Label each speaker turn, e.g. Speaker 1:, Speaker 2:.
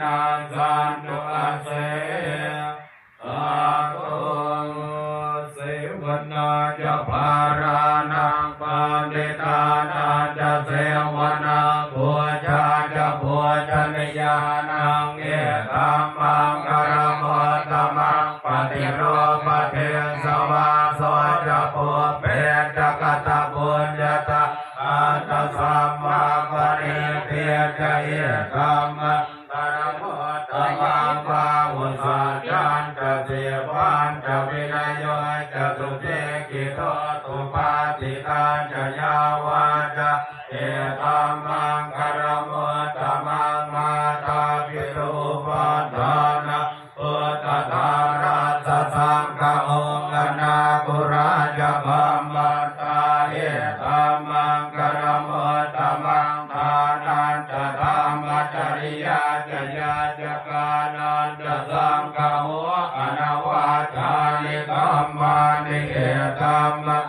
Speaker 1: นาสันตุอาเสสาธุเสวนาจะภารานังปันติตานันจะเสวนาบูชาจะบูชนียานังเอตัมมังคารโมตมังปฏิโรปเทสวาโสจะปุเปจะกตบุญญาตาอันตสัมมาปริเทจเอตัมมังคารโมตมังภาวุสัจจันจะเสวันจะวินัยโยจะสุเทกิโตตุปาติตาจะยาวาจะเอตัมมังคารโมตมังมาตาปิตุปัฏฐานะพุทธทาราชสังฆองค์นาปุราจะบัมมัตตาเอตัมมังคารโมตมังทานันจะธรรมจริยาจะญาจะกานันจะสังฆโมอนาวาทานิธัมมานิเอตัมมัง